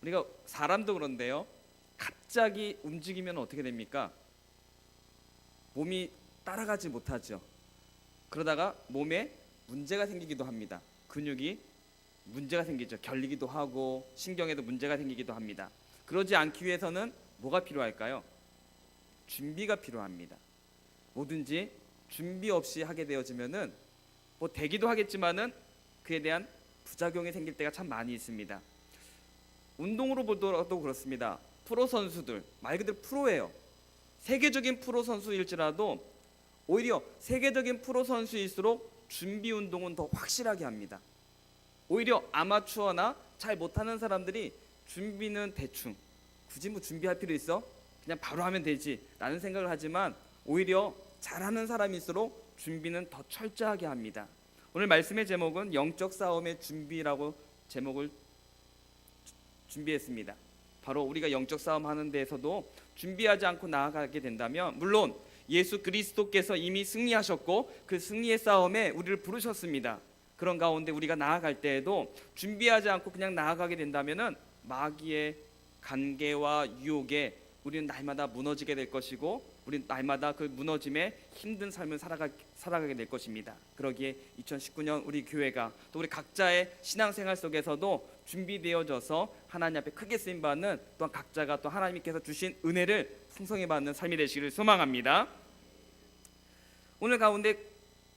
우리가 사람도 그런데요, 갑자기 움직이면 어떻게 됩니까? 몸이 따라가지 못하죠. 그러다가 몸에 문제가 생기기도 합니다. 근육이 문제가 생기죠. 결리기도 하고 신경에도 문제가 생기기도 합니다. 그러지 않기 위해서는 뭐가 필요할까요? 준비가 필요합니다. 뭐든지 준비 없이 하게 되어지면은 뭐 되기도 하겠지만은 그에 대한 부작용이 생길 때가 참 많이 있습니다. 운동으로 보더라도 그렇습니다. 프로 선수들, 말 그대로 프로예요. 세계적인 프로 선수일지라도 오히려 세계적인 프로 선수일수록 준비 운동은 더 확실하게 합니다. 오히려 아마추어나 잘 못하는 사람들이 준비는 대충, 굳이 뭐 준비할 필요 있어? 그냥 바로 하면 되지 라는 생각을 하지만 오히려 잘하는 사람일수록 준비는 더 철저하게 합니다. 오늘 말씀의 제목은 영적 싸움의 준비라고 제목을 준비했습니다. 바로 우리가 영적 싸움 하는 데에서도 준비하지 않고 나아가게 된다면, 물론 예수 그리스도께서 이미 승리하셨고 그 승리의 싸움에 우리를 부르셨습니다. 그런 가운데 우리가 나아갈 때에도 준비하지 않고 그냥 나아가게 된다면은 마귀의 관계와 유혹에 우리는 날마다 무너지게 될 것이고, 우리는 날마다 그 무너짐에 힘든 삶을 살아가게 될 것입니다. 그러기에 2019년 우리 교회가 또 우리 각자의 신앙생활 속에서도 준비되어져서 하나님 앞에 크게 쓰임받는, 또한 각자가 또 하나님께서 주신 은혜를 풍성히 받는 삶이 되시기를 소망합니다. 오늘 가운데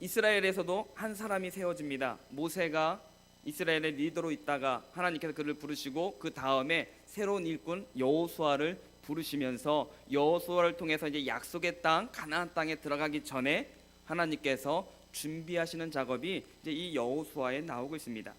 이스라엘에서도 한 사람이 세워집니다. 모세가 이스라엘의 리더로 있다가 하나님께서 그를 부르시고 그 다음에 새로운 일꾼 여호수아를 부르시면서 여호수아를 통해서 이제 약속의 땅 가나안 땅에 들어가기 전에 하나님께서 준비하시는 작업이 이제 이 여호수아에 나오고 있습니다.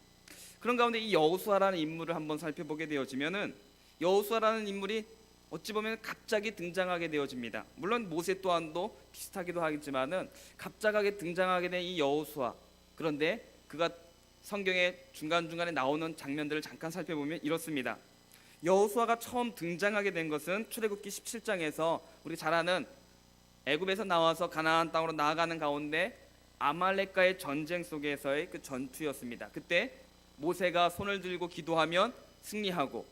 그런 가운데 이 여호수아라는 인물을 한번 살펴보게 되어지면은, 여호수아라는 인물이 어찌 보면 갑자기 등장하게 되어집니다. 물론 모세 또한도 비슷하기도 하겠지만은 갑자기 등장하게 된 이 여호수아, 그런데 그가 성경의 중간중간에 나오는 장면들을 잠깐 살펴보면 이렇습니다. 여호수아가 처음 등장하게 된 것은 출애굽기 17장에서 우리 잘 아는 애굽에서 나와서 가나안 땅으로 나아가는 가운데 아말렉과의 전쟁 속에서의 그 전투였습니다. 그때 모세가 손을 들고 기도하면 승리하고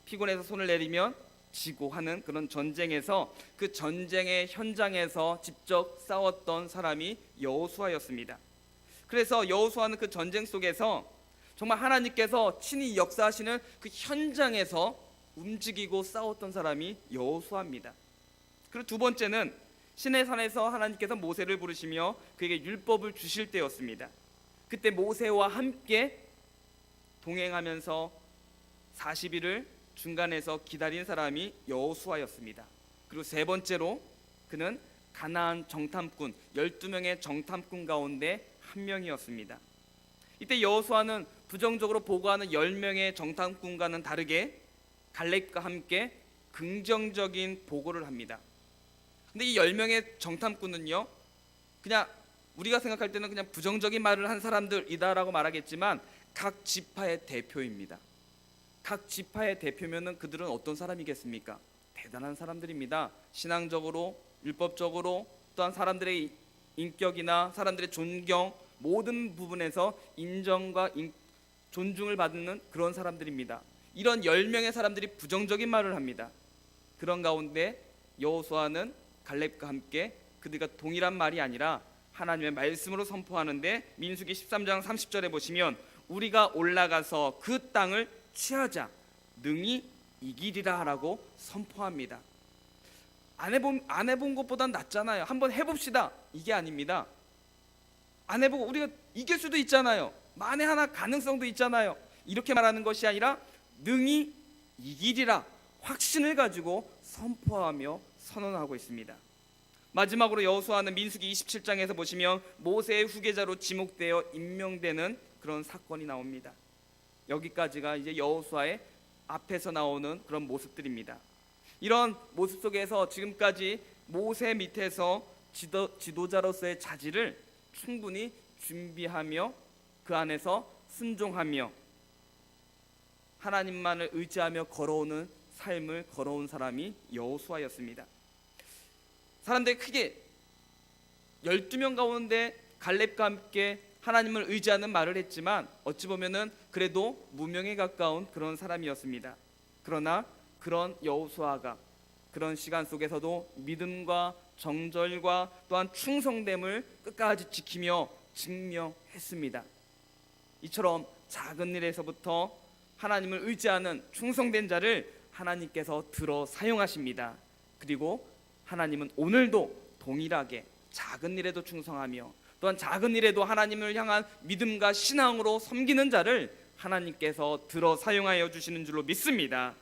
피곤해서 손을 내리면 지고 하는 그런 전쟁에서, 그 전쟁의 현장에서 직접 싸웠던 사람이 여호수아였습니다. 그래서 여호수아는 그 전쟁 속에서 정말 하나님께서 친히 역사하시는 그 현장에서 움직이고 싸웠던 사람이 여호수아입니다. 그리고 두 번째는 시내산에서 하나님께서 모세를 부르시며 그에게 율법을 주실 때였습니다. 그때 모세와 함께 동행하면서 40일을 중간에서 기다린 사람이 여호수아였습니다. 그리고 세 번째로 그는 가나안 정탐꾼 12명의 정탐꾼 가운데 한 명이었습니다. 이때 여호수아는 부정적으로 보고하는 10명의 정탐꾼과는 다르게 갈렙과 함께 긍정적인 보고를 합니다. 근데 이 10명의 정탐꾼은요, 그냥 우리가 생각할 때는 그냥 부정적인 말을 한 사람들이다라고 말하겠지만 각 지파의 대표입니다. 각 지파의 대표면은 그들은 어떤 사람이겠습니까? 대단한 사람들입니다. 신앙적으로, 율법적으로, 또한 사람들의 인격이나 사람들의 존경, 모든 부분에서 인정과 존중을 받는 그런 사람들입니다. 이런 10명의 사람들이 부정적인 말을 합니다. 그런 가운데 여호수아는 갈렙과 함께 그들과 동일한 말이 아니라 하나님의 말씀으로 선포하는데, 민수기 13장 30절에 보시면 우리가 올라가서 그 땅을 취하자, 능히 이기리라 라고 선포합니다. 안 해본 것보단 낫잖아요. 한번 해봅시다, 이게 아닙니다. 안 해보고 우리가 이길 수도 있잖아요, 만에 하나 가능성도 있잖아요, 이렇게 말하는 것이 아니라 능히 이기리라 확신을 가지고 선포하며 선언하고 있습니다. 마지막으로 여호수아는 민수기 27장에서 보시면 모세의 후계자로 지목되어 임명되는 그런 사건이 나옵니다. 여기까지가 이제 여호수아의 앞에서 나오는 그런 모습들입니다. 이런 모습 속에서 지금까지 모세 밑에서 지도자로서의 자질을 충분히 준비하며 그 안에서 순종하며 하나님만을 의지하며 걸어오는 삶을 걸어온 사람이 여호수아였습니다. 사람들이 크게 12명 가운데 갈렙과 함께 하나님을 의지하는 말을 했지만 어찌 보면은 그래도 무명에 가까운 그런 사람이었습니다. 그러나 그런 여호수아가 그런 시간 속에서도 믿음과 정절과 또한 충성됨을 끝까지 지키며 증명했습니다. 이처럼 작은 일에서부터 하나님을 의지하는 충성된 자를 하나님께서 들어 사용하십니다. 그리고 하나님은 오늘도 동일하게 작은 일에도 충성하며 또한 작은 일에도 하나님을 향한 믿음과 신앙으로 섬기는 자를 하나님께서 들어 사용하여 주시는 줄로 믿습니다.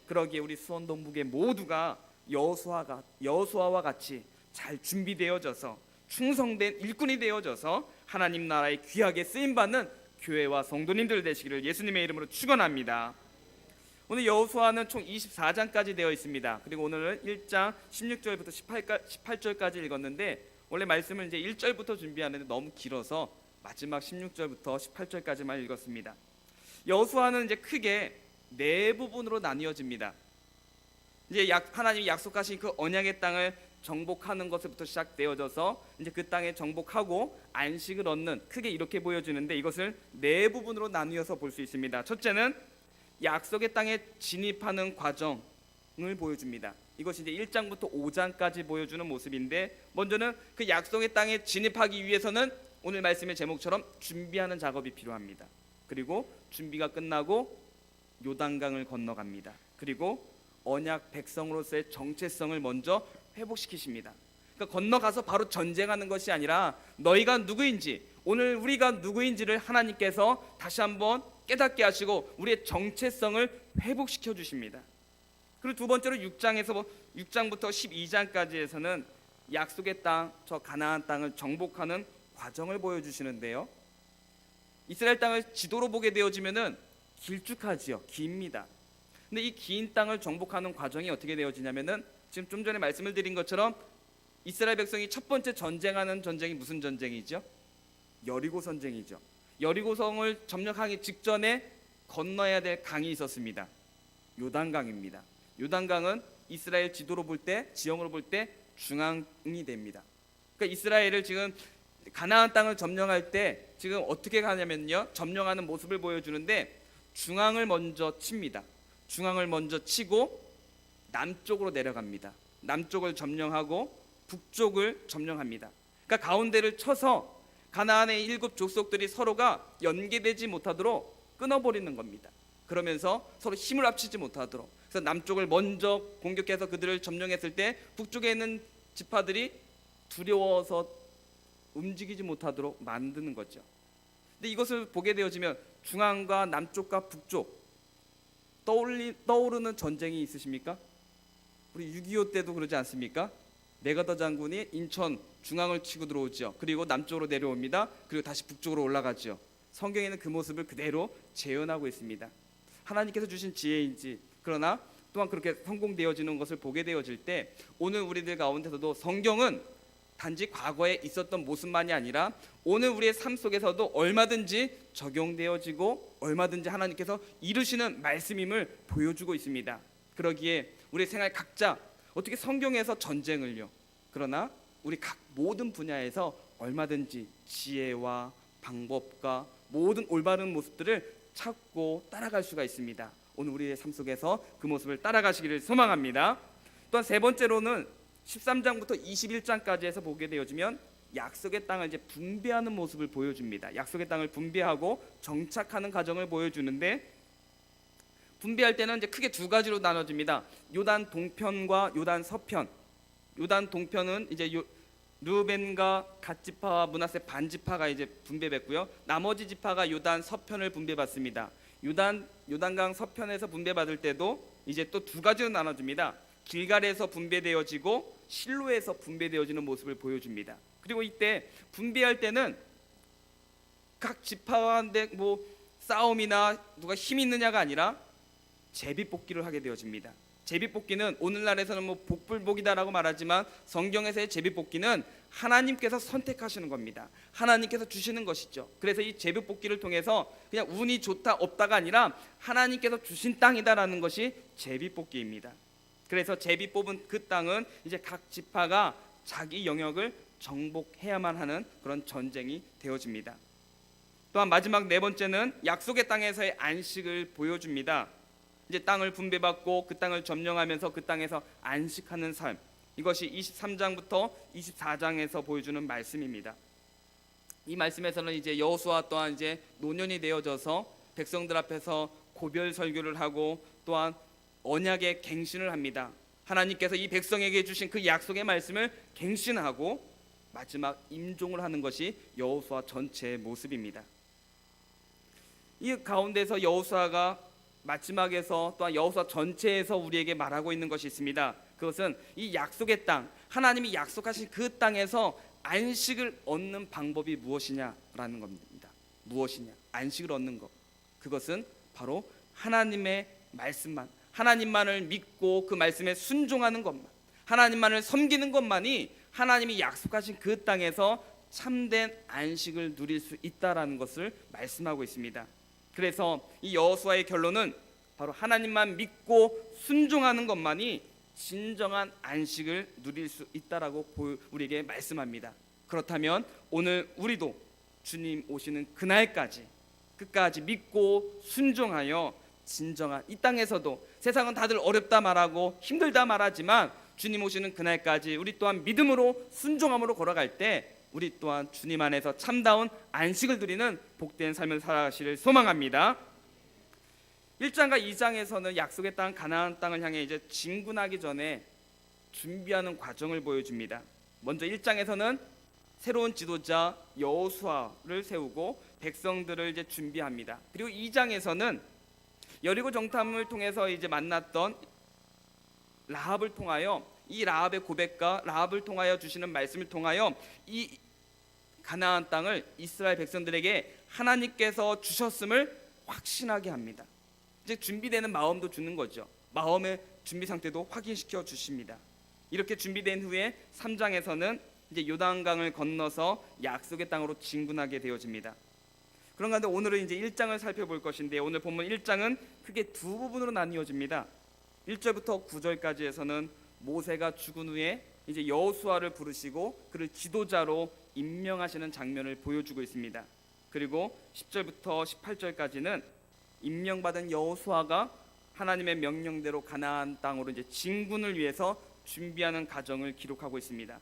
그러기에 우리 수원동북의 모두가 여호수아와 같이 잘 준비되어져서 충성된 일꾼이 되어져서 하나님 나라의 귀하게 쓰임받는 교회와 성도님들 되시기를 예수님의 이름으로 축원합니다. 오늘 여호수아는 총 24장까지 되어 있습니다. 그리고 오늘은 1장 16절부터 18절까지 읽었는데 원래 말씀을 이제 1절부터 준비하는데 너무 길어서 마지막 16절부터 18절까지만 읽었습니다. 여호수아는 이제 크게 네 부분으로 나뉘어집니다. 이제 하나님이 약속하신 그 언약의 땅을 정복하는 것부터 시작되어져서 이제 그 땅에 정복하고 안식을 얻는, 크게 이렇게 보여주는데 이것을 네 부분으로 나누어서 볼 수 있습니다. 첫째는 약속의 땅에 진입하는 과정을 보여줍니다. 이것이 이제 1장부터 5장까지 보여주는 모습인데, 먼저는 그 약속의 땅에 진입하기 위해서는 오늘 말씀의 제목처럼 준비하는 작업이 필요합니다. 그리고 준비가 끝나고 요단강을 건너갑니다. 그리고 언약 백성으로서의 정체성을 먼저 회복시키십니다. 그러니까 건너가서 바로 전쟁하는 것이 아니라 너희가 누구인지, 오늘 우리가 누구인지를 하나님께서 다시 한번 깨닫게 하시고 우리의 정체성을 회복시켜 주십니다. 그리고 두 번째로 6장부터 12장까지에서는 약속의 땅, 저 가나안 땅을 정복하는 과정을 보여주시는데요. 이스라엘 땅을 지도로 보게 되어지면은 길쭉하지요, 깁니다. 근데 이 긴 땅을 정복하는 과정이 어떻게 되어지냐면은 지금 좀 전에 말씀을 드린 것처럼 이스라엘 백성이 첫 번째 전쟁하는 전쟁이 무슨 전쟁이죠? 여리고 전쟁이죠. 여리고성을 점령하기 직전에 건너야 될 강이 있었습니다. 요단강입니다. 요단강은 이스라엘 지도로 볼 때, 지형으로 볼 때 중앙이 됩니다. 그러니까 이스라엘을 지금 가나안 땅을 점령할 때 지금 어떻게 가냐면요, 점령하는 모습을 보여주는데 중앙을 먼저 칩니다. 중앙을 먼저 치고 남쪽으로 내려갑니다. 남쪽을 점령하고 북쪽을 점령합니다. 그러니까 가운데를 쳐서 가나안의 7 족속들이 서로가 연계되지 못하도록 끊어버리는 겁니다. 그러면서 서로 힘을 합치지 못하도록. 그래서 남쪽을 먼저 공격해서 그들을 점령했을 때 북쪽에 있는 지파들이 두려워서 움직이지 못하도록 만드는 거죠. 근데 이것을 보게 되어지면 중앙과 남쪽과 북쪽 떠오르는 전쟁이 있으십니까? 우리 6.25 때도 그러지 않습니까? 메가더 장군이 인천 중앙을 치고 들어오죠. 그리고 남쪽으로 내려옵니다. 그리고 다시 북쪽으로 올라가죠. 성경에는 그 모습을 그대로 재현하고 있습니다. 하나님께서 주신 지혜인지, 그러나 또한 그렇게 성공되어지는 것을 보게 되어질 때 오늘 우리들 가운데서도 성경은 단지 과거에 있었던 모습만이 아니라 오늘 우리의 삶 속에서도 얼마든지 적용되어지고 얼마든지 하나님께서 이루시는 말씀임을 보여주고 있습니다. 그러기에 우리 생활 각자 어떻게 성경에서 전쟁을요, 그러나 우리 각 모든 분야에서 얼마든지 지혜와 방법과 모든 올바른 모습들을 찾고 따라갈 수가 있습니다. 오늘 우리의 삶 속에서 그 모습을 따라가시기를 소망합니다. 또한 세 번째로는 13장부터 21장까지 해서 보게 되어지면 약속의 땅을 이제 분배하는 모습을 보여줍니다. 약속의 땅을 분배하고 정착하는 과정을 보여주는데, 분배할 때는 이제 크게 두 가지로 나눠집니다. 요단 동편과 요단 서편. 요단 동편은 이제 르우벤과 갓 지파와 므낫세 반 지파가 이제 분배받고요. 나머지 지파가 요단 서편을 분배받습니다. 요단강 서편에서 분배받을 때도 이제 또 두 가지로 나눠집니다. 길갈에서 분배되어지고 실로에서 분배되어지는 모습을 보여줍니다. 그리고 이때 분배할 때는 각 지파와인데 뭐 싸움이나 누가 힘 있느냐가 아니라 제비뽑기를 하게 되어집니다. 제비뽑기는 오늘날에서는 뭐 복불복이다라고 말하지만 성경에서의 제비뽑기는 하나님께서 선택하시는 겁니다. 하나님께서 주시는 것이죠. 그래서 이 제비뽑기를 통해서 그냥 운이 좋다 없다가 아니라 하나님께서 주신 땅이다라는 것이 제비뽑기입니다. 그래서 제비 뽑은 그 땅은 이제 각 지파가 자기 영역을 정복해야만 하는 그런 전쟁이 되어집니다. 또한 마지막 네 번째는 약속의 땅에서의 안식을 보여줍니다. 이제 땅을 분배받고 그 땅을 점령하면서 그 땅에서 안식하는 삶, 이것이 23장부터 24장에서 보여주는 말씀입니다. 이 말씀에서는 이제 여호수아 또한 이제 노년이 되어져서 백성들 앞에서 고별 설교를 하고 또한 언약의 갱신을 합니다. 하나님께서 이 백성에게 주신 그 약속의 말씀을 갱신하고 마지막 임종을 하는 것이 여호수아 전체의 모습입니다. 이 가운데서 여호수아가 마지막에서 또한 여호수아 전체에서 우리에게 말하고 있는 것이 있습니다. 그것은 이 약속의 땅, 하나님이 약속하신 그 땅에서 안식을 얻는 방법이 무엇이냐라는 겁니다. 무엇이냐? 안식을 얻는 것. 그것은 바로 하나님의 말씀만, 하나님만을 믿고 그 말씀에 순종하는 것만, 하나님만을 섬기는 것만이 하나님이 약속하신 그 땅에서 참된 안식을 누릴 수 있다라는 것을 말씀하고 있습니다. 그래서 이 여호수아의 결론은 바로 하나님만 믿고 순종하는 것만이 진정한 안식을 누릴 수 있다라고 우리에게 말씀합니다. 그렇다면 오늘 우리도 주님 오시는 그날까지 끝까지 믿고 순종하여 진정한 이 땅에서도, 세상은 다들 어렵다 말하고 힘들다 말하지만 주님 오시는 그날까지 우리 또한 믿음으로 순종함으로 걸어갈 때 우리 또한 주님 안에서 참다운 안식을 누리는 복된 삶을 살아가시를 소망합니다. 1장과 2장에서는 약속의 땅 가나안 땅을 향해 이제 진군하기 전에 준비하는 과정을 보여줍니다. 먼저 1장에서는 새로운 지도자 여호수아를 세우고 백성들을 이제 준비합니다. 그리고 2장에서는 여리고 정탐을 통해서 이제 만났던 라합을 통하여, 이 라합의 고백과 라합을 통하여 주시는 말씀을 통하여 이 가나안 땅을 이스라엘 백성들에게 하나님께서 주셨음을 확신하게 합니다. 이제 준비되는 마음도 주는 거죠. 마음의 준비 상태도 확인시켜 주십니다. 이렇게 준비된 후에 3장에서는 이제 요단강을 건너서 약속의 땅으로 진군하게 되어집니다. 그런 가운데 오늘은 이제 1장을 살펴볼 것인데, 오늘 본문 1장은 크게 두 부분으로 나뉘어집니다. 1절부터 9절까지에서는 모세가 죽은 후에 이제 여호수아를 부르시고 그를 지도자로 임명하시는 장면을 보여주고 있습니다. 그리고 10절부터 18절까지는 임명받은 여호수아가 하나님의 명령대로 가나안 땅으로 이제 진군을 위해서 준비하는 과정을 기록하고 있습니다.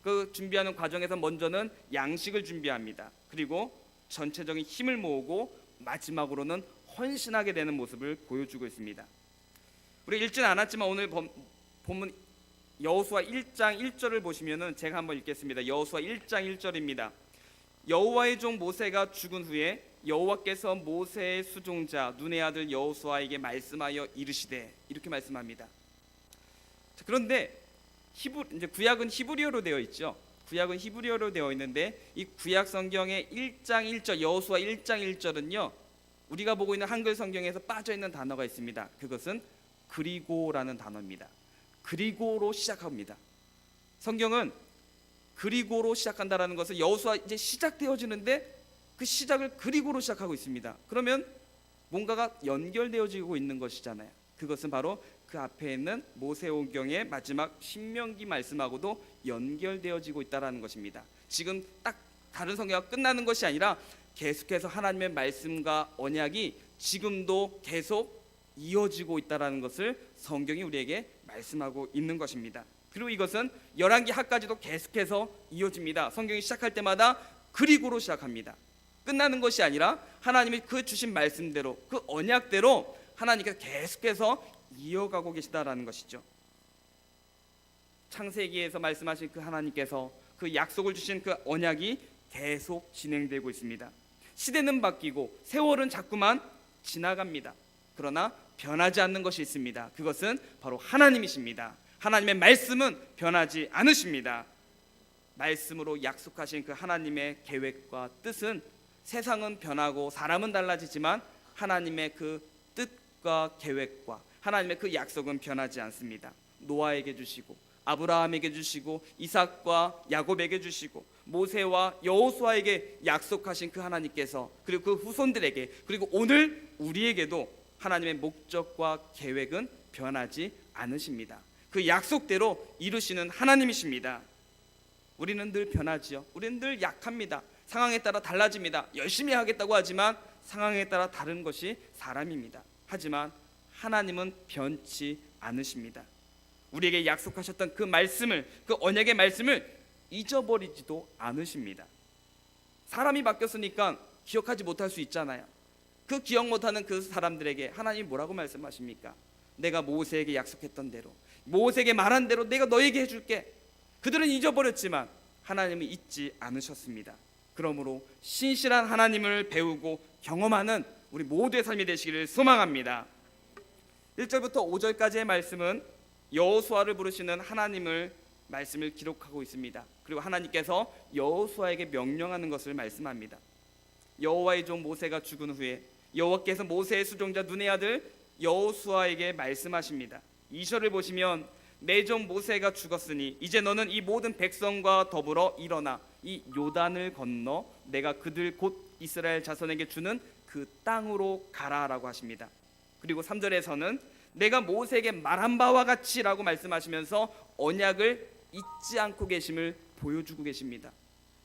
그 준비하는 과정에서 먼저는 양식을 준비합니다. 그리고 전체적인 힘을 모으고 마지막으로는 헌신하게 되는 모습을 보여주고 있습니다. 우리 읽지는 않았지만 오늘 본문 여호수아 1장 1절을 보시면은 제가 한번 읽겠습니다. 여호수아 1장 1절입니다. 여호와의 종 모세가 죽은 후에 여호와께서 모세의 수종자 눈의 아들 여호수아에게 말씀하여 이르시되, 이렇게 말씀합니다. 그런데 이제 구약은 히브리어로 되어 있죠. 구약은 히브리어로 되어 있는데 이 구약 성경의 1장 1절 여호수아 1장 1절은요, 우리가 보고 있는 한글 성경에서 빠져 있는 단어가 있습니다. 그것은 그리고라는 단어입니다. 그리고로 시작합니다. 성경은 그리고로 시작한다라는 것은 여호수아 이제 시작되어지는데 그 시작을 그리고로 시작하고 있습니다. 그러면 뭔가가 연결되어지고 있는 것이잖아요. 그것은 바로 그 앞에 있는 모세오경의 마지막 신명기 말씀하고도 연결되어지고 있다라는 것입니다. 지금 딱 다른 성경과 끝나는 것이 아니라 계속해서 하나님의 말씀과 언약이 지금도 계속 이어지고 있다라는 것을 성경이 우리에게 말씀하고 있는 것입니다. 그리고 이것은 열왕기 하까지도 계속해서 이어집니다. 성경이 시작할 때마다 그리고로 시작합니다. 끝나는 것이 아니라 하나님이 그 주신 말씀대로, 그 언약대로 하나님께서 계속해서 이어가고 계시다라는 것이죠. 창세기에서 말씀하신 그 하나님께서 그 약속을 주신 그 언약이 계속 진행되고 있습니다. 시대는 바뀌고 세월은 자꾸만 지나갑니다. 그러나 변하지 않는 것이 있습니다. 그것은 바로 하나님이십니다. 하나님의 말씀은 변하지 않으십니다. 말씀으로 약속하신 그 하나님의 계획과 뜻은 세상은 변하고 사람은 달라지지만 하나님의 그 뜻과 계획과 하나님의 그 약속은 변하지 않습니다. 노아에게 주시고 아브라함에게 주시고 이삭과 야곱에게 주시고 모세와 여호수아에게 약속하신 그 하나님께서, 그리고 그 후손들에게, 그리고 오늘 우리에게도 하나님의 목적과 계획은 변하지 않으십니다. 그 약속대로 이루시는 하나님이십니다. 우리는 늘 변하지요. 우리는 늘 약합니다. 상황에 따라 달라집니다. 열심히 하겠다고 하지만 상황에 따라 다른 것이 사람입니다. 하지만 하나님은 변치 않으십니다. 우리에게 약속하셨던 그 말씀을, 그 언약의 말씀을 잊어버리지도 않으십니다. 사람이 바뀌었으니까 기억하지 못할 수 있잖아요. 그 기억 못하는 그 사람들에게 하나님이 뭐라고 말씀하십니까? 내가 모세에게 약속했던 대로, 모세에게 말한 대로 내가 너에게 해줄게. 그들은 잊어버렸지만 하나님은 잊지 않으셨습니다. 그러므로 신실한 하나님을 배우고 경험하는 우리 모두의 삶이 되시기를 소망합니다. 1절부터 5절까지의 말씀은 여호수아를 부르시는 하나님을 말씀을 기록하고 있습니다. 그리고 하나님께서 여호수아에게 명령하는 것을 말씀합니다. 여호와의 종 모세가 죽은 후에 여호와께서 모세의 수종자 눈의 아들 여호수아에게 말씀하십니다. 2절을 보시면 내 종 모세가 죽었으니 이제 너는 이 모든 백성과 더불어 일어나 이 요단을 건너 내가 그들 곧 이스라엘 자손에게 주는 그 땅으로 가라라고 하십니다. 그리고 3절에서는 내가 모세에게 말한 바와 같이라고 말씀하시면서 언약을 잊지 않고 계심을 보여주고 계십니다.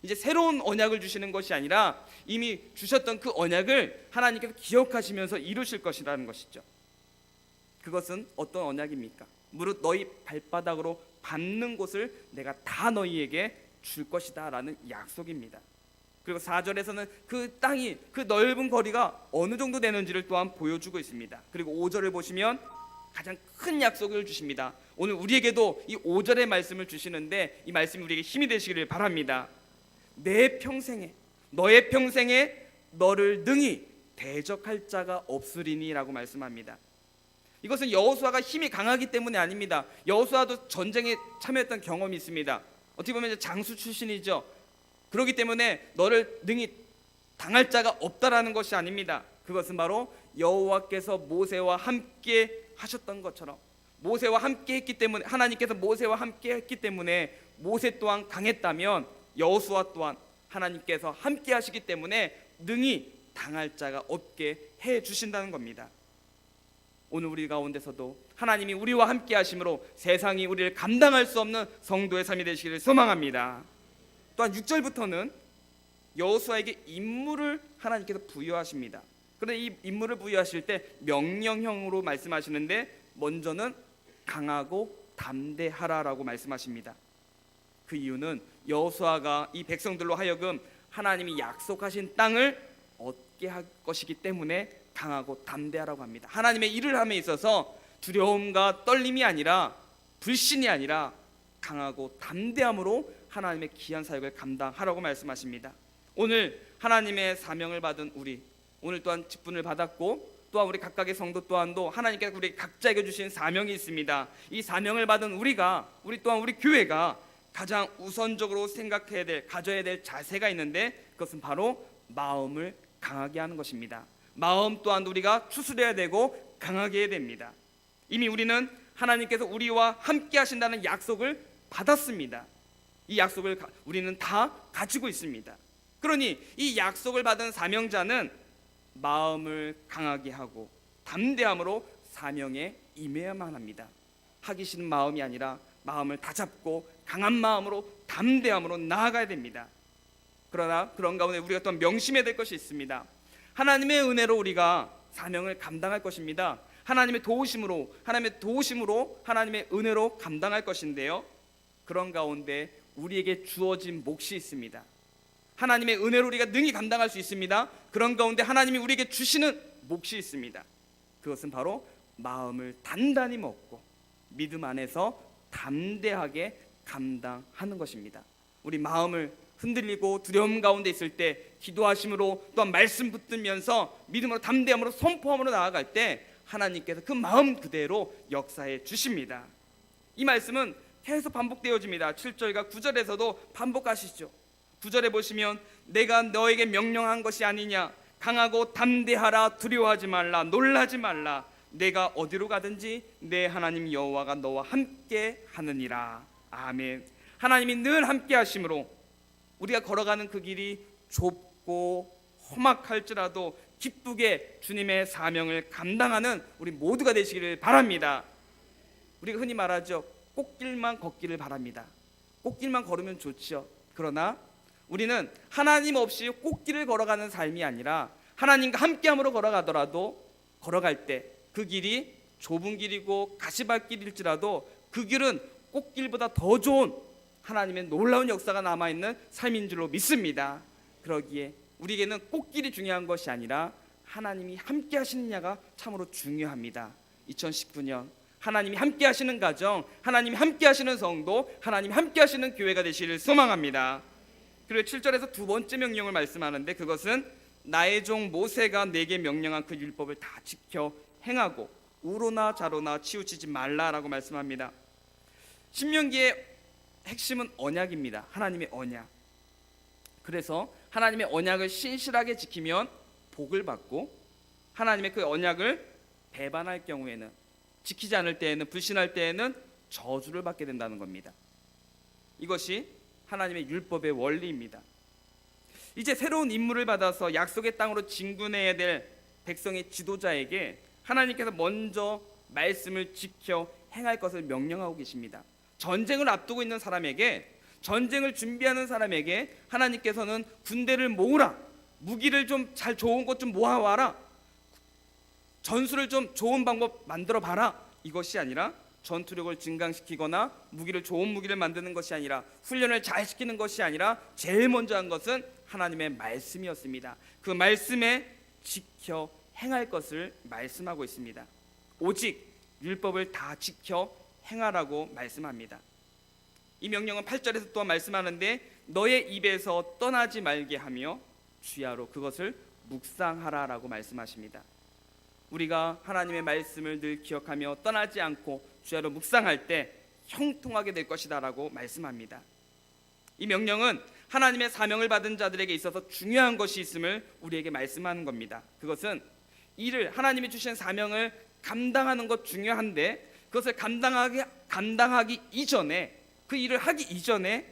이제 새로운 언약을 주시는 것이 아니라 이미 주셨던 그 언약을 하나님께서 기억하시면서 이루실 것이라는 것이죠. 그것은 어떤 언약입니까? 무릇 너희 발바닥으로 밟는 곳을 내가 다 너희에게 줄 것이다 라는 약속입니다. 그리고 4절에서는 그 땅이, 그 넓은 거리가 어느 정도 되는지를 또한 보여주고 있습니다. 그리고 5절을 보시면 가장 큰 약속을 주십니다. 오늘 우리에게도 이 5절의 말씀을 주시는데 이 말씀이 우리에게 힘이 되시기를 바랍니다. 내 평생에, 너의 평생에 너를 능히 대적할 자가 없으리니 라고 말씀합니다. 이것은 여호수아가 힘이 강하기 때문이 아닙니다. 여호수아도 전쟁에 참여했던 경험이 있습니다. 어떻게 보면 장수 출신이죠. 그렇기 때문에 너를 능히 당할 자가 없다라는 것이 아닙니다. 그것은 바로 여호와께서 모세와 함께 하셨던 것처럼, 모세와 함께 했기 때문에, 하나님께서 모세와 함께 했기 때문에 모세 또한 강했다면 여호수아 또한 하나님께서 함께 하시기 때문에 능히 당할 자가 없게 해 주신다는 겁니다. 오늘 우리 가운데서도 하나님이 우리와 함께 하심으로 세상이 우리를 감당할 수 없는 성도의 삶이 되시기를 소망합니다. 또한 6절부터는 여호수아에게 임무를 하나님께서 부여하십니다. 그런데 이 임무를 부여하실 때 명령형으로 말씀하시는데 먼저는 강하고 담대하라라고 말씀하십니다. 그 이유는 여호수아가 이 백성들로 하여금 하나님이 약속하신 땅을 얻게 할 것이기 때문에 강하고 담대하라고 합니다. 하나님의 일을 함에 있어서 두려움과 떨림이 아니라, 불신이 아니라 강하고 담대함으로 하나님의 귀한 사역을 감당하라고 말씀하십니다. 오늘 하나님의 사명을 받은 우리, 오늘 또한 직분을 받았고 또한 우리 각각의 성도 또한도 하나님께서 우리 각자에게 주신 사명이 있습니다. 이 사명을 받은 우리가, 우리 또한 우리 교회가 가장 우선적으로 생각해야 될, 가져야 될 자세가 있는데 그것은 바로 마음을 강하게 하는 것입니다. 마음 또한 우리가 추스려야 되고 강하게 해야 됩니다. 이미 우리는 하나님께서 우리와 함께 하신다는 약속을 받았습니다. 이 약속을 우리는 다 가지고 있습니다. 그러니 이 약속을 받은 사명자는 마음을 강하게 하고 담대함으로 사명에 임해야만 합니다. 하기 싫은 마음이 아니라 마음을 다잡고 강한 마음으로 담대함으로 나아가야 됩니다. 그러나 그런 가운데 우리가 또 명심해야 될 것이 있습니다. 하나님의 은혜로 우리가 사명을 감당할 것입니다. 하나님의 도우심으로, 하나님의 은혜로 감당할 것인데요, 그런 가운데 우리에게 주어진 몫이 있습니다. 하나님의 은혜로 우리가 능히 감당할 수 있습니다. 그런 가운데 하나님이 우리에게 주시는 몫이 있습니다. 그것은 바로 마음을 단단히 먹고 믿음 안에서 담대하게 감당하는 것입니다. 우리 마음을 흔들리고 두려움 가운데 있을 때 기도하심으로 또한 말씀 붙들면서 믿음으로 담대함으로 선포함으로 나아갈 때 하나님께서 그 마음 그대로 역사해 주십니다. 이 말씀은 계속 반복되어집니다. 7절과 9절에서도 반복하시죠. 9절에 보시면 내가 너에게 명령한 것이 아니냐, 강하고 담대하라, 두려워하지 말라, 놀라지 말라, 내가 어디로 가든지 내 하나님 여호와가 너와 함께 하느니라. 아멘. 하나님이 늘 함께 하심으로 우리가 걸어가는 그 길이 좁고 험악할지라도 기쁘게 주님의 사명을 감당하는 우리 모두가 되시기를 바랍니다. 우리가 흔히 말하죠, 꽃길만 걷기를 바랍니다. 꽃길만 걸으면 좋죠. 그러나 우리는 하나님 없이 꽃길을 걸어가는 삶이 아니라 하나님과 함께함으로 걸어가더라도 걸어갈 때 그 길이 좁은 길이고 가시밭길일지라도 그 길은 꽃길보다 더 좋은 하나님의 놀라운 역사가 남아있는 삶인 줄로 믿습니다. 그러기에 우리에게는 꽃길이 중요한 것이 아니라 하나님이 함께 하시느냐가 참으로 중요합니다. 2019년 하나님이 함께 하시는 가정, 하나님이 함께 하시는 성도, 하나님이 함께 하시는 교회가 되시기를 소망합니다. 그리고 7절에서 두 번째 명령을 말씀하는데, 그것은 나의 종 모세가 내게 명령한 그 율법을 다 지켜 행하고 우로나 좌로나 치우치지 말라라고 말씀합니다. 신명기의 핵심은 언약입니다. 하나님의 언약. 그래서 하나님의 언약을 신실하게 지키면 복을 받고, 하나님의 그 언약을 배반할 경우에는, 지키지 않을 때에는, 불신할 때에는 저주를 받게 된다는 겁니다. 이것이 하나님의 율법의 원리입니다. 이제 새로운 임무를 받아서 약속의 땅으로 진군해야 될 백성의 지도자에게 하나님께서 먼저 말씀을 지켜 행할 것을 명령하고 계십니다. 전쟁을 앞두고 있는 사람에게, 전쟁을 준비하는 사람에게 하나님께서는 군대를 모으라, 무기를 좀 잘 좋은 것 좀 모아와라, 전술을 좀 좋은 방법 만들어 봐라, 이것이 아니라 전투력을 증강시키거나 좋은 무기를 만드는 것이 아니라, 훈련을 잘 시키는 것이 아니라 제일 먼저 한 것은 하나님의 말씀이었습니다. 그 말씀에 지켜 행할 것을 말씀하고 있습니다. 오직 율법을 다 지켜 행하라고 말씀합니다. 이 명령은 8절에서 또한 말씀하는데, 너의 입에서 떠나지 말게 하며 주야로 그것을 묵상하라라고 말씀하십니다. 우리가 하나님의 말씀을 늘 기억하며 떠나지 않고 주야로 묵상할 때 형통하게 될 것이다라고 말씀합니다. 이 명령은 하나님의 사명을 받은 자들에게 있어서 중요한 것이 있음을 우리에게 말씀하는 겁니다. 그것은 하나님이 주신 사명을 감당하는 것 중요한데, 그것을 감당하기 이전에, 그 일을 하기 이전에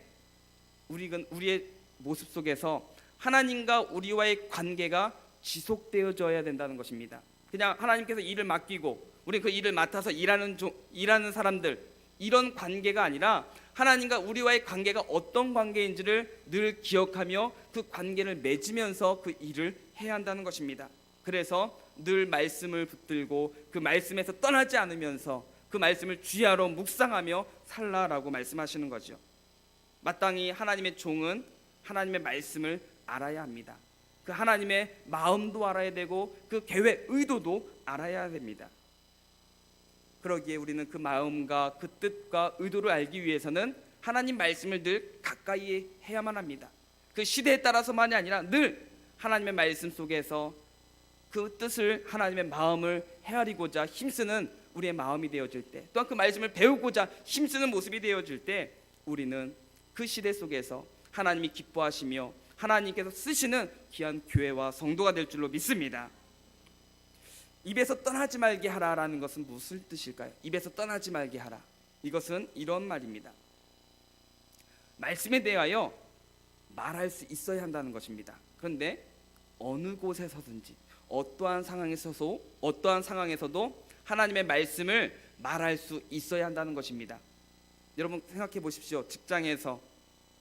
우리의 모습 속에서 하나님과 우리와의 관계가 지속되어져야 된다는 것입니다. 그냥 하나님께서 일을 맡기고 우리 그 일을 맡아서 일하는 사람들, 이런 관계가 아니라 하나님과 우리와의 관계가 어떤 관계인지를 늘 기억하며 그 관계를 맺으면서 그 일을 해야 한다는 것입니다. 그래서 늘 말씀을 붙들고 그 말씀에서 떠나지 않으면서 그 말씀을 주야로 묵상하며 살라라고 말씀하시는 거죠. 마땅히 하나님의 종은 하나님의 말씀을 알아야 합니다. 그 하나님의 마음도 알아야 되고 그 계획, 의도도 알아야 됩니다. 그러기에 우리는 그 마음과 그 뜻과 의도를 알기 위해서는 하나님 말씀을 늘 가까이 해야만 합니다. 그 시대에 따라서만이 아니라 늘 하나님의 말씀 속에서 그 뜻을, 하나님의 마음을 헤아리고자 힘쓰는 우리의 마음이 되어질 때, 또한 그 말씀을 배우고자 힘쓰는 모습이 되어질 때, 우리는 그 시대 속에서 하나님이 기뻐하시며 하나님께서 쓰시는 귀한 교회와 성도가 될 줄로 믿습니다. 입에서 떠나지 말게 하라라는 것은 무슨 뜻일까요? 입에서 떠나지 말게 하라, 이것은 이런 말입니다. 말씀에 대하여 말할 수 있어야 한다는 것입니다. 그런데 어느 곳에서든지 어떠한 상황에서도 하나님의 말씀을 말할 수 있어야 한다는 것입니다. 여러분 생각해 보십시오. 직장에서,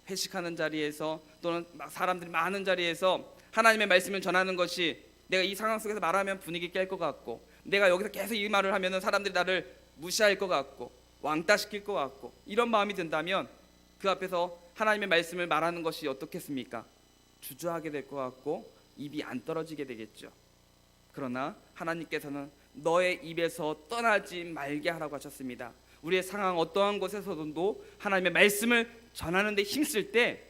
회식하는 자리에서, 또는 사람들이 많은 자리에서 하나님의 말씀을 전하는 것이, 내가 이 상황 속에서 말하면 분위기 깰 것 같고, 내가 여기서 계속 이 말을 하면 사람들이 나를 무시할 것 같고 왕따시킬 것 같고, 이런 마음이 든다면 그 앞에서 하나님의 말씀을 말하는 것이 어떻겠습니까? 주저하게 될 것 같고 입이 안 떨어지게 되겠죠. 그러나 하나님께서는 너의 입에서 떠나지 말게 하라고 하셨습니다. 우리의 상황 어떠한 곳에서도 하나님의 말씀을 전하는 데 힘쓸 때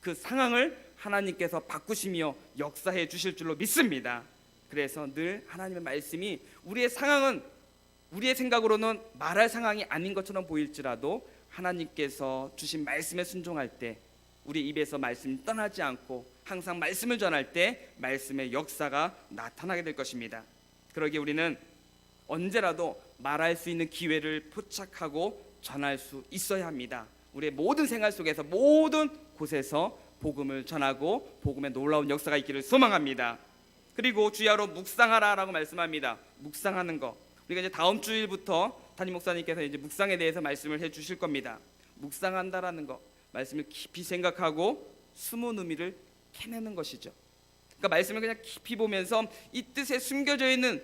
그 상황을 하나님께서 바꾸시며 역사해 주실 줄로 믿습니다. 그래서 늘 하나님의 말씀이, 우리의 상황은 우리의 생각으로는 말할 상황이 아닌 것처럼 보일지라도 하나님께서 주신 말씀에 순종할 때 우리 입에서 말씀이 떠나지 않고 항상 말씀을 전할 때 말씀의 역사가 나타나게 될 것입니다. 그러기에 우리는 언제라도 말할 수 있는 기회를 포착하고 전할 수 있어야 합니다. 우리의 모든 생활 속에서, 모든 곳에서 복음을 전하고 복음의 놀라운 역사가 있기를 소망합니다. 그리고 주야로 묵상하라라고 말씀합니다. 묵상하는 거, 우리가 이제 다음 주일부터 담임 목사님께서 이제 묵상에 대해서 말씀을 해주실 겁니다. 묵상한다라는 거, 말씀을 깊이 생각하고 숨은 의미를 캐내는 것이죠. 그러니까 말씀을 그냥 깊이 보면서 이 뜻에 숨겨져 있는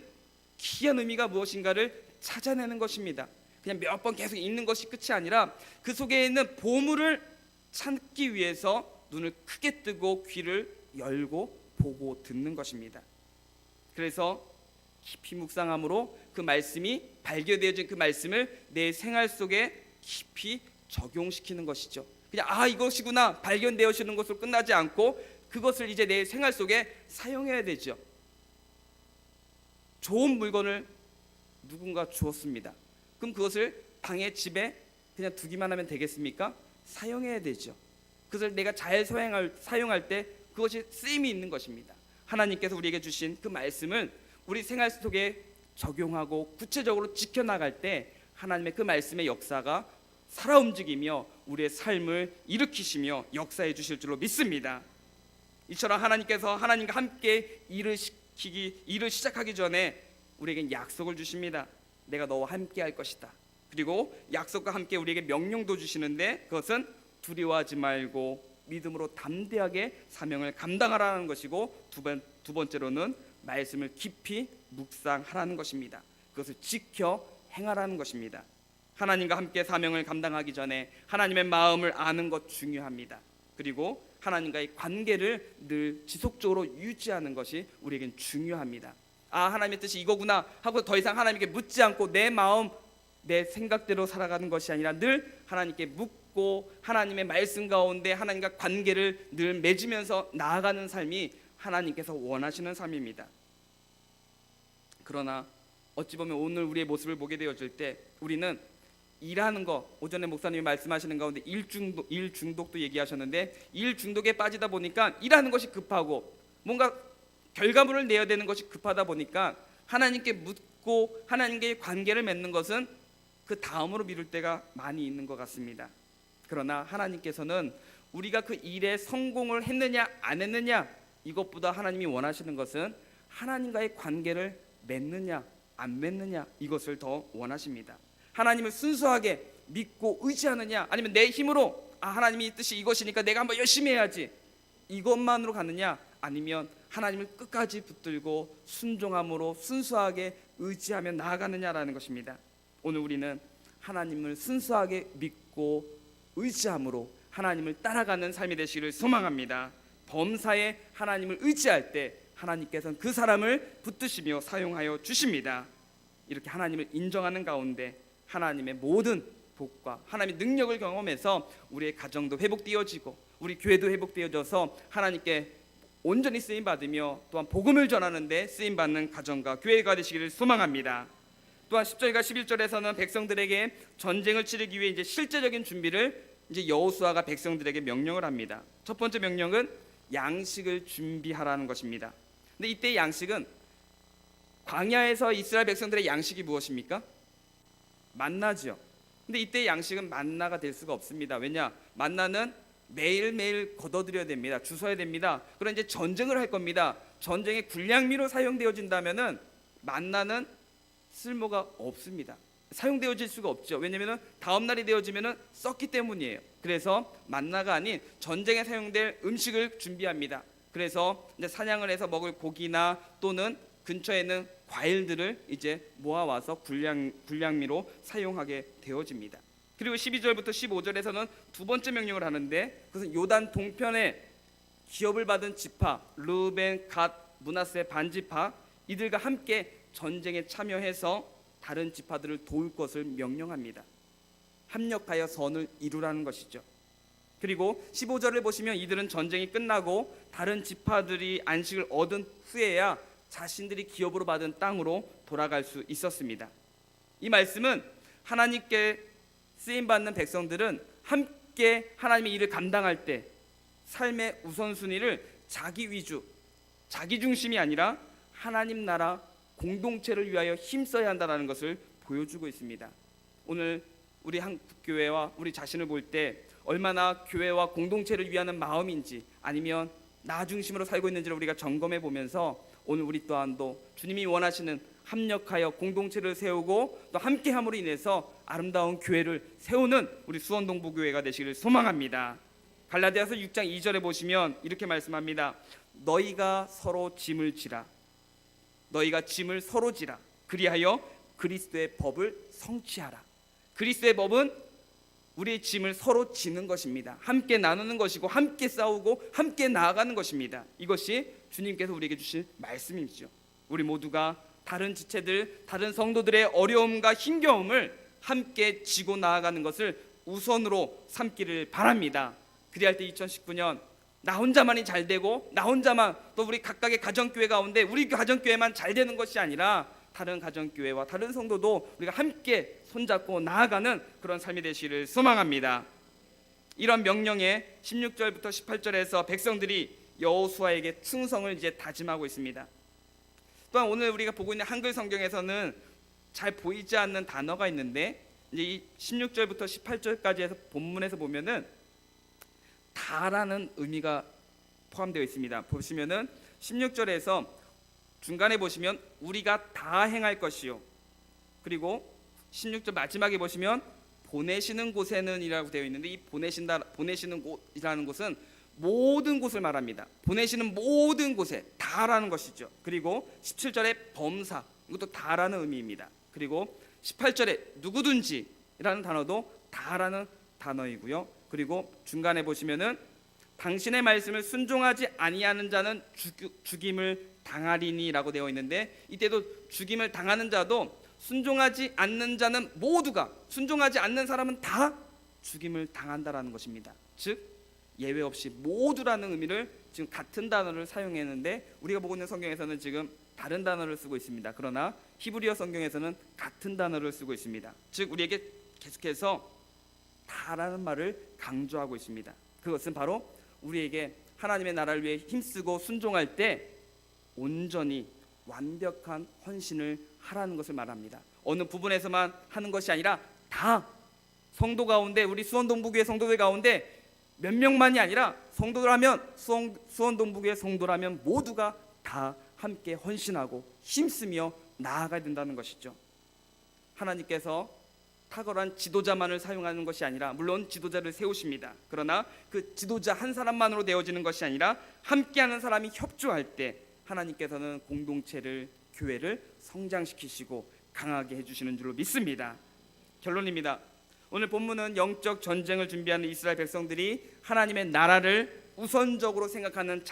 귀한 의미가 무엇인가를 찾아내는 것입니다. 그냥 몇 번 계속 읽는 것이 끝이 아니라 그 속에 있는 보물을 찾기 위해서 눈을 크게 뜨고 귀를 열고 보고 듣는 것입니다. 그래서 깊이 묵상함으로 그 말씀이 발견되어진 그 말씀을 내 생활 속에 깊이 적용시키는 것이죠. 그냥 이것이구나 발견되어지는 것으로 끝나지 않고 그것을 이제 내 생활 속에 사용해야 되죠. 좋은 물건을 누군가 주었습니다. 그럼 그것을 방에 집에 그냥 두기만 하면 되겠습니까? 사용해야 되죠. 그것을 내가 잘 사용할 때 그것이 쓰임이 있는 것입니다. 하나님께서 우리에게 주신 그 말씀을 우리 생활 속에 적용하고 구체적으로 지켜나갈 때 하나님의 그 말씀의 역사가 살아 움직이며 우리의 삶을 일으키시며 역사해 주실 줄로 믿습니다. 이처럼 하나님께서 하나님과 함께 일을 시작하기 전에 우리에게 약속을 주십니다. 내가 너와 함께 할 것이다. 그리고 약속과 함께 우리에게 명령도 주시는데 그것은 두려워하지 말고 믿음으로 담대하게 사명을 감당하라는 것이고 두 번째로는 말씀을 깊이 묵상하라는 것입니다. 그것을 지켜 행하라는 것입니다. 하나님과 함께 사명을 감당하기 전에 하나님의 마음을 아는 것 중요합니다. 그리고 하나님과의 관계를 늘 지속적으로 유지하는 것이 우리에겐 중요합니다. 하나님의 뜻이 이거구나 하고 더 이상 하나님께 묻지 않고 내 마음 내 생각대로 살아가는 것이 아니라 늘 하나님께 묻고 하나님의 말씀 가운데 하나님과 관계를 늘 맺으면서 나아가는 삶이 하나님께서 원하시는 삶입니다. 그러나 어찌 보면 오늘 우리의 모습을 보게 되어질 때 우리는 일하는 거, 오전에 목사님이 말씀하시는 가운데 일 중독도 얘기하셨는데 일 중독에 빠지다 보니까 일하는 것이 급하고 뭔가 결과물을 내야 되는 것이 급하다 보니까 하나님께 묻고 하나님께 관계를 맺는 것은 그 다음으로 미룰 때가 많이 있는 것 같습니다. 그러나 하나님께서는 우리가 그 일에 성공을 했느냐 안 했느냐 이것보다 하나님이 원하시는 것은 하나님과의 관계를 맺느냐 안 맺느냐 이것을 더 원하십니다. 하나님을 순수하게 믿고 의지하느냐 아니면 내 힘으로 하나님이 뜻이 이것이니까 내가 한번 열심히 해야지 이것만으로 가느냐 아니면 하나님을 끝까지 붙들고 순종함으로 순수하게 의지하며 나아가느냐라는 것입니다. 오늘 우리는 하나님을 순수하게 믿고 의지함으로 하나님을 따라가는 삶이 되시기를 소망합니다. 범사에 하나님을 의지할 때 하나님께서는 그 사람을 붙드시며 사용하여 주십니다. 이렇게 하나님을 인정하는 가운데 하나님의 모든 복과 하나님의 능력을 경험해서 우리의 가정도 회복되어지고 우리 교회도 회복되어져서 하나님께 온전히 쓰임받으며 또한 복음을 전하는데 쓰임받는 가정과 교회가 되시기를 소망합니다. 또한 10절과 11절에서는 백성들에게 전쟁을 치르기 위해 이제 실제적인 준비를 이제 여호수아가 백성들에게 명령을 합니다. 첫 번째 명령은 양식을 준비하라는 것입니다. 근데 이때 양식은 광야에서 이스라엘 백성들의 양식이 무엇입니까? 만나죠. 근데 이때 양식은 만나가 될 수가 없습니다. 왜냐? 만나는 매일매일 걷어들여야 됩니다. 주워야 됩니다. 그럼 이제 전쟁을 할 겁니다. 전쟁의 군량미로 사용되어진다면은 만나는 쓸모가 없습니다. 사용되어질 수가 없죠. 왜냐하면 다음 날이 되어지면은 썩기 때문이에요. 그래서 만나가 아닌 전쟁에 사용될 음식을 준비합니다. 그래서 이제 사냥을 해서 먹을 고기나 또는 근처에 있는 과일들을 이제 모아와서 군량미로 사용하게 되어집니다. 그리고 12절부터 15절에서는 두 번째 명령을 하는데 그것은 요단 동편에 기업을 받은 지파 르우벤, 갓, 므낫세 반지파 이들과 함께 전쟁에 참여해서 다른 지파들을 도울 것을 명령합니다. 합력하여 선을 이루라는 것이죠. 그리고 15절을 보시면 이들은 전쟁이 끝나고 다른 지파들이 안식을 얻은 후에야 자신들이 기업으로 받은 땅으로 돌아갈 수 있었습니다. 이 말씀은 하나님께 쓰임받는 백성들은 함께 하나님의 일을 감당할 때 삶의 우선순위를 자기 위주, 자기 중심이 아니라 하나님 나라 공동체를 위하여 힘써야 한다는 것을 보여주고 있습니다. 오늘 우리 한국교회와 우리 자신을 볼 때 얼마나 교회와 공동체를 위하는 마음인지 아니면 나 중심으로 살고 있는지를 우리가 점검해 보면서 오늘 우리 또한도 주님이 원하시는 합력하여 공동체를 세우고 또 함께함으로 인해서 아름다운 교회를 세우는 우리 수원동부교회가 되시기를 소망합니다. 갈라디아서 6장 2절에 보시면 이렇게 말씀합니다. 너희가 서로 짐을 지라 너희가 짐을 서로 지라 그리하여 그리스도의 법을 성취하라. 그리스도의 법은 우리의 짐을 서로 지는 것입니다. 함께 나누는 것이고 함께 싸우고 함께 나아가는 것입니다. 이것이 주님께서 우리에게 주신 말씀이죠. 우리 모두가 다른 지체들, 다른 성도들의 어려움과 힘겨움을 함께 지고 나아가는 것을 우선으로 삼기를 바랍니다. 그리할 때 2019년 나 혼자만이 잘 되고 나 혼자만, 또 우리 각각의 가정교회 가운데 우리 가정교회만 잘 되는 것이 아니라 다른 가정교회와 다른 성도도 우리가 함께 손잡고 나아가는 그런 삶이 되시기를 소망합니다. 이런 명령에 16절부터 18절에서 백성들이 여호수아에게 충성을 이제 다짐하고 있습니다. 또한 오늘 우리가 보고 있는 한글 성경에서는 잘 보이지 않는 단어가 있는데, 이제 이 16절부터 18절까지 해서 본문에서 보면은 다라는 의미가 포함되어 있습니다. 보시면은 16절에서 중간에 보시면 우리가 다 행할 것이요, 그리고 16절 마지막에 보시면 보내시는 곳에는 이라고 되어 있는데, 이 보내시는 곳이라는 곳은 모든 곳을 말합니다. 보내시는 모든 곳에 다라는 것이죠. 그리고 17절에 범사, 이것도 다라는 의미입니다. 그리고 18절에 누구든지라는 단어도 다라는 단어이고요. 그리고 중간에 보시면은 당신의 말씀을 순종하지 아니하는 자는 죽임을 당하리니라고 되어 있는데, 이때도 죽임을 당하는 자도 순종하지 않는 자는 모두가, 순종하지 않는 사람은 다 죽임을 당한다라는 것입니다. 즉 예외 없이 모두라는 의미를 지금 같은 단어를 사용했는데, 우리가 보고 있는 성경에서는 지금 다른 단어를 쓰고 있습니다. 그러나 히브리어 성경에서는 같은 단어를 쓰고 있습니다. 즉 우리에게 계속해서 다라는 말을 강조하고 있습니다. 그것은 바로 우리에게 하나님의 나라를 위해 힘쓰고 순종할 때 온전히 완벽한 헌신을 하라는 것을 말합니다. 어느 부분에서만 하는 것이 아니라 다 성도 가운데, 우리 수원동부교회 성도들 가운데 몇 명만이 아니라 성도라면, 수원동부교회 성도라면 모두가 다 함께 헌신하고 힘쓰며 나아가야 된다는 것이죠. 하나님께서 탁월한 지도자만을 사용하는 것이 아니라, 물론 지도자를 세우십니다. 그러나 그 지도자 한 사람만으로 되어지는 것이 아니라 함께하는 사람이 협조할 때 하나님께서는 공동체를, 교회를 성장시키시고 강하게 해주시는 줄로 믿습니다. 결론입니다. 오늘 본문은 영적 전쟁을 준비하는 이스라엘 백성들이 하나님의 나라를 우선적으로 생각하는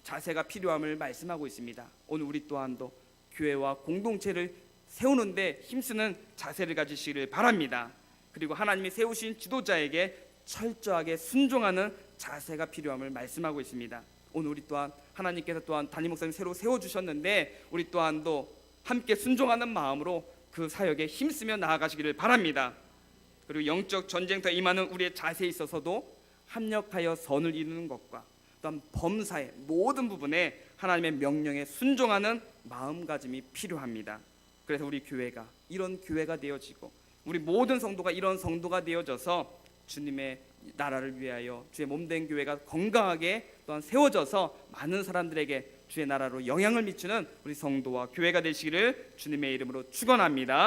자세가 필요함을 말씀하고 있습니다. 오늘 우리 또한도 교회와 공동체를 세우는데 힘쓰는 자세를 가지시기를 바랍니다. 그리고 하나님이 세우신 지도자에게 철저하게 순종하는 자세가 필요함을 말씀하고 있습니다. 오늘 우리 또한 하나님께서 또한 담임 목사님 새로 세워주셨는데, 우리 또한도 함께 순종하는 마음으로 그 사역에 힘쓰며 나아가시기를 바랍니다. 그리고 영적 전쟁터에 임하는 우리의 자세에 있어서도 합력하여 선을 이루는 것과 또한 범사의 모든 부분에 하나님의 명령에 순종하는 마음가짐이 필요합니다. 그래서 우리 교회가 이런 교회가 되어지고 우리 모든 성도가 이런 성도가 되어져서 주님의 나라를 위하여 주의 몸된 교회가 건강하게 또한 세워져서 많은 사람들에게 주의 나라로 영향을 미치는 우리 성도와 교회가 되시기를 주님의 이름으로 축원합니다.